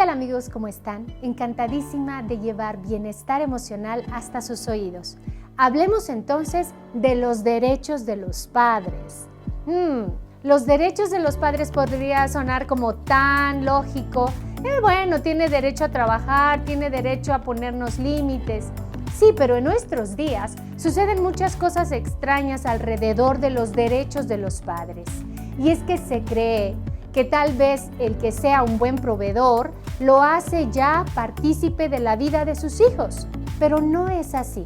tal amigos? ¿Cómo están? Encantadísima de llevar bienestar emocional hasta sus oídos. Hablemos entonces de los derechos de los padres. Los derechos de los padres podría sonar como tan lógico. Bueno, tiene derecho a trabajar, tiene derecho a ponernos límites. Sí, pero en nuestros días suceden muchas cosas extrañas alrededor de los derechos de los padres. Y es que se cree que tal vez el que sea un buen proveedor lo hace ya partícipe de la vida de sus hijos, pero no es así.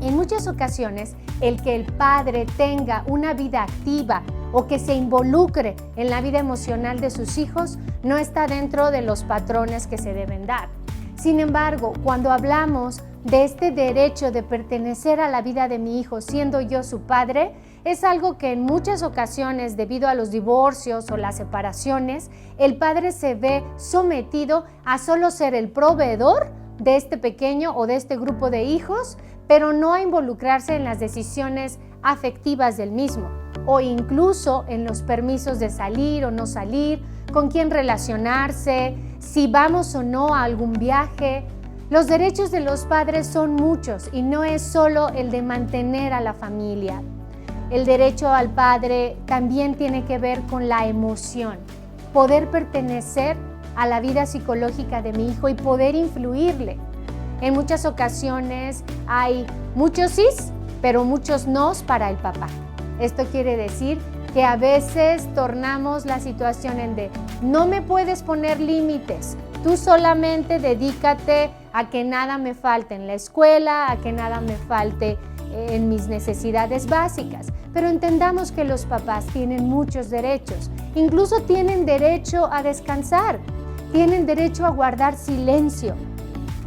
En muchas ocasiones, el que el padre tenga una vida activa o que se involucre en la vida emocional de sus hijos no está dentro de los patrones que se deben dar. Sin embargo, cuando hablamos de este derecho de pertenecer a la vida de mi hijo siendo yo su padre, es algo que en muchas ocasiones, debido a los divorcios o las separaciones, el padre se ve sometido a solo ser el proveedor de este pequeño o de este grupo de hijos, pero no a involucrarse en las decisiones afectivas del mismo, o incluso en los permisos de salir o no salir, con quién relacionarse, si vamos o no a algún viaje. Los derechos de los padres son muchos y no es solo el de mantener a la familia. El derecho al padre también tiene que ver con la emoción, poder pertenecer a la vida psicológica de mi hijo y poder influirle. En muchas ocasiones hay muchos sís, pero muchos nos para el papá. Esto quiere decir que a veces tornamos la situación en de no me puedes poner límites, tú solamente dedícate a que nada me falte en la escuela, a que nada me falte en mis necesidades básicas. Pero entendamos que los papás tienen muchos derechos, incluso tienen derecho a descansar, tienen derecho a guardar silencio,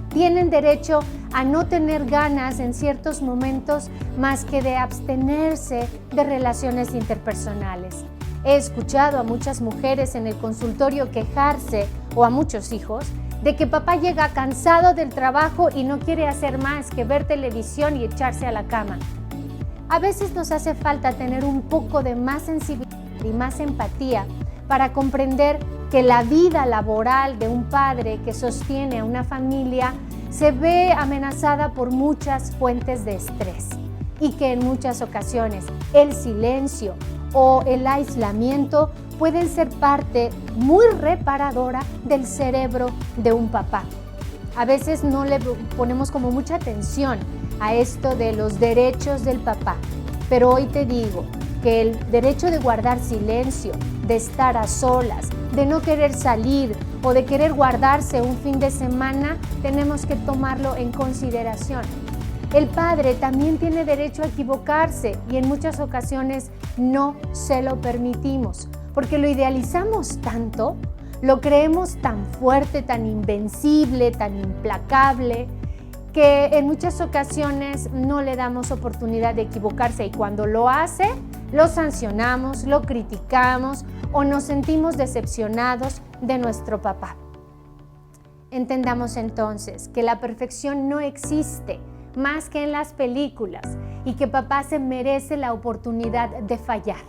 tienen derecho a no tener ganas en ciertos momentos más que de abstenerse de relaciones interpersonales. He escuchado a muchas mujeres en el consultorio quejarse, o a muchos hijos, de que papá llega cansado del trabajo y no quiere hacer más que ver televisión y echarse a la cama. A veces nos hace falta tener un poco de más sensibilidad y más empatía para comprender que la vida laboral de un padre que sostiene a una familia se ve amenazada por muchas fuentes de estrés y que en muchas ocasiones el silencio o el aislamiento pueden ser parte muy reparadora del cerebro de un papá. A veces no le ponemos como mucha atención a esto de los derechos del papá, pero hoy te digo que el derecho de guardar silencio, de estar a solas, de no querer salir o de querer guardarse un fin de semana, tenemos que tomarlo en consideración. El padre también tiene derecho a equivocarse y en muchas ocasiones no se lo permitimos, porque lo idealizamos tanto, lo creemos tan fuerte, tan invencible, tan implacable, que en muchas ocasiones no le damos oportunidad de equivocarse y cuando lo hace, lo sancionamos, lo criticamos o nos sentimos decepcionados de nuestro papá. Entendamos entonces que la perfección no existe más que en las películas y que papá se merece la oportunidad de fallar,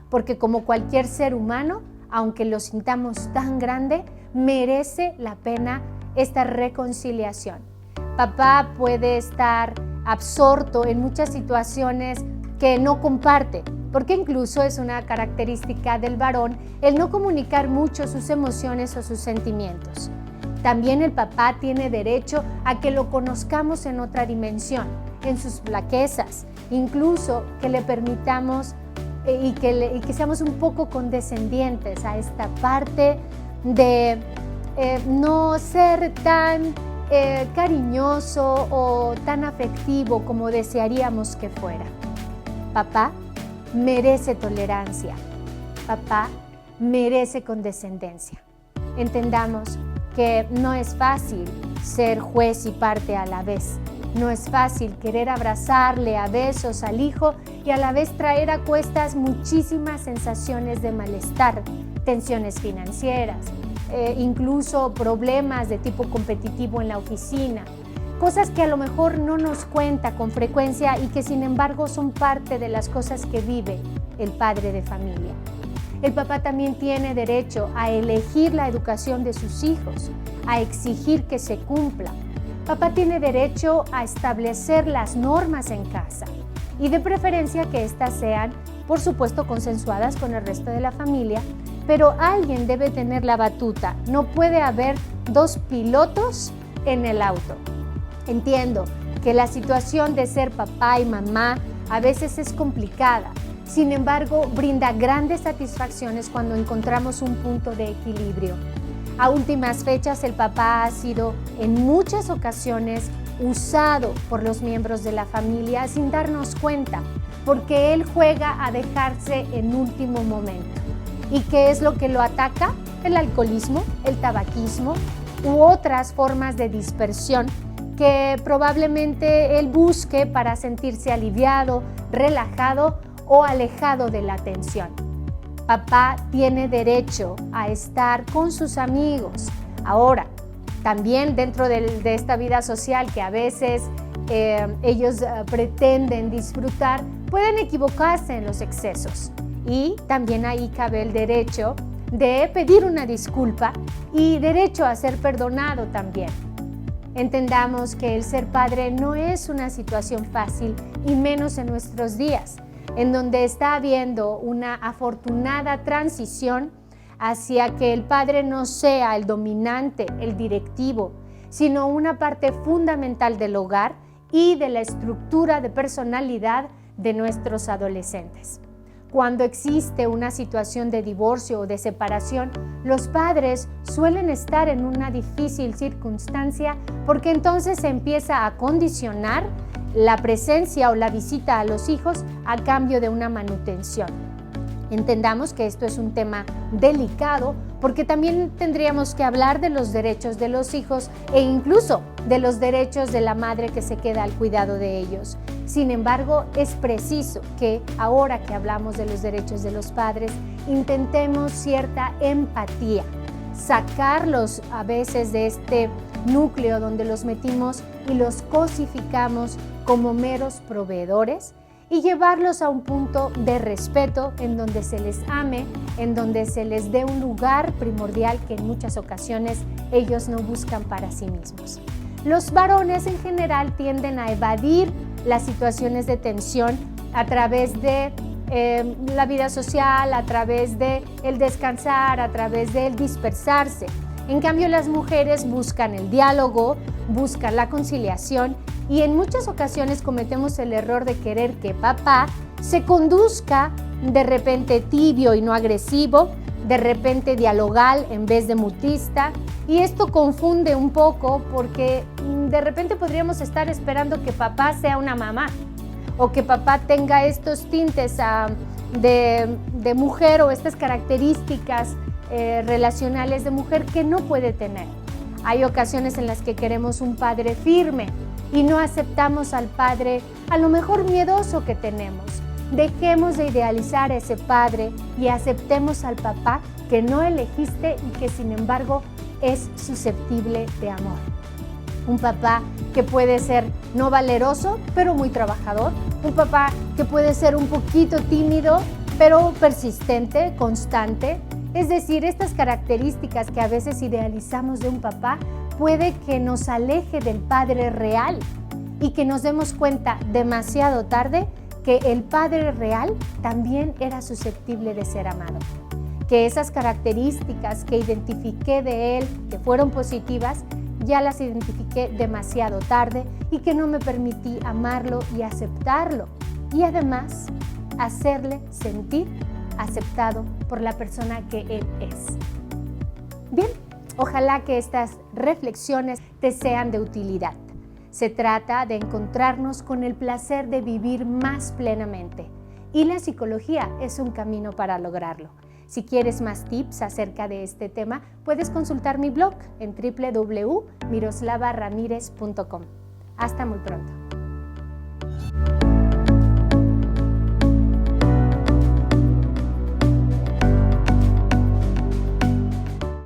porque como cualquier ser humano, aunque lo sintamos tan grande, merece la pena esta reconciliación. Papá puede estar absorto en muchas situaciones que no comparte, porque incluso es una característica del varón el no comunicar mucho sus emociones o sus sentimientos. También el papá tiene derecho a que lo conozcamos en otra dimensión, en sus flaquezas, incluso que le permitamos y que seamos un poco condescendientes a esta parte de no ser tan cariñoso o tan afectivo como desearíamos que fuera. Papá merece tolerancia. Papá merece condescendencia. Entendamos que no es fácil ser juez y parte a la vez. No es fácil querer abrazarle a besos al hijo y a la vez traer a cuestas muchísimas sensaciones de malestar, tensiones financieras, incluso problemas de tipo competitivo en la oficina, cosas que a lo mejor no nos cuenta con frecuencia y que sin embargo son parte de las cosas que vive el padre de familia. El papá también tiene derecho a elegir la educación de sus hijos, a exigir que se cumpla. Papá tiene derecho a establecer las normas en casa y de preferencia que éstas sean, por supuesto, consensuadas con el resto de la familia, pero alguien debe tener la batuta. No puede haber dos pilotos en el auto. Entiendo que la situación de ser papá y mamá a veces es complicada. Sin embargo, brinda grandes satisfacciones cuando encontramos un punto de equilibrio. A últimas fechas, el papá ha sido en muchas ocasiones usado por los miembros de la familia sin darnos cuenta, porque él juega a dejarse en último momento. ¿Y qué es lo que lo ataca? El alcoholismo, el tabaquismo u otras formas de dispersión que probablemente él busque para sentirse aliviado, relajado o alejado de la tensión. Papá tiene derecho a estar con sus amigos. Ahora, también dentro de esta vida social que a veces ellos pretenden disfrutar, pueden equivocarse en los excesos. Y también ahí cabe el derecho de pedir una disculpa y derecho a ser perdonado también. Entendamos que el ser padre no es una situación fácil y menos en nuestros días, en donde está habiendo una afortunada transición hacia que el padre no sea el dominante, el directivo, sino una parte fundamental del hogar y de la estructura de personalidad de nuestros adolescentes. Cuando existe una situación de divorcio o de separación, los padres suelen estar en una difícil circunstancia porque entonces se empieza a condicionar la presencia o la visita a los hijos a cambio de una manutención. Entendamos que esto es un tema delicado porque también tendríamos que hablar de los derechos de los hijos e incluso de los derechos de la madre que se queda al cuidado de ellos. Sin embargo, es preciso que ahora que hablamos de los derechos de los padres, intentemos cierta empatía, sacarlos a veces de este núcleo donde los metimos y los cosificamos como meros proveedores y llevarlos a un punto de respeto en donde se les ame, en donde se les dé un lugar primordial que en muchas ocasiones ellos no buscan para sí mismos. Los varones en general tienden a evadir las situaciones de tensión a través de la vida social, a través de el descansar, a través de el dispersarse. En cambio, las mujeres buscan el diálogo, buscan la conciliación y en muchas ocasiones cometemos el error de querer que papá se conduzca de repente tibio y no agresivo, de repente dialogal en vez de mutista, y esto confunde un poco porque de repente podríamos estar esperando que papá sea una mamá o que papá tenga estos tintes de mujer o estas características relacionales de mujer que no puede tener. Hay ocasiones en las que queremos un padre firme y no aceptamos al padre a lo mejor miedoso que tenemos. Dejemos de idealizar a ese padre y aceptemos al papá que no elegiste y que sin embargo es susceptible de amor. Un papá que puede ser no valeroso, pero muy trabajador. Un papá que puede ser un poquito tímido, pero persistente, constante. Es decir, estas características que a veces idealizamos de un papá puede que nos aleje del padre real y que nos demos cuenta demasiado tarde que el padre real también era susceptible de ser amado. Que esas características que identifiqué de él, que fueron positivas, ya las identifiqué demasiado tarde y que no me permití amarlo y aceptarlo. Y además, hacerle sentir aceptado por la persona que él es. Bien, ojalá que estas reflexiones te sean de utilidad. Se trata de encontrarnos con el placer de vivir más plenamente y la psicología es un camino para lograrlo. Si quieres más tips acerca de este tema, puedes consultar mi blog en www.miroslavaRamirez.com. Hasta muy pronto.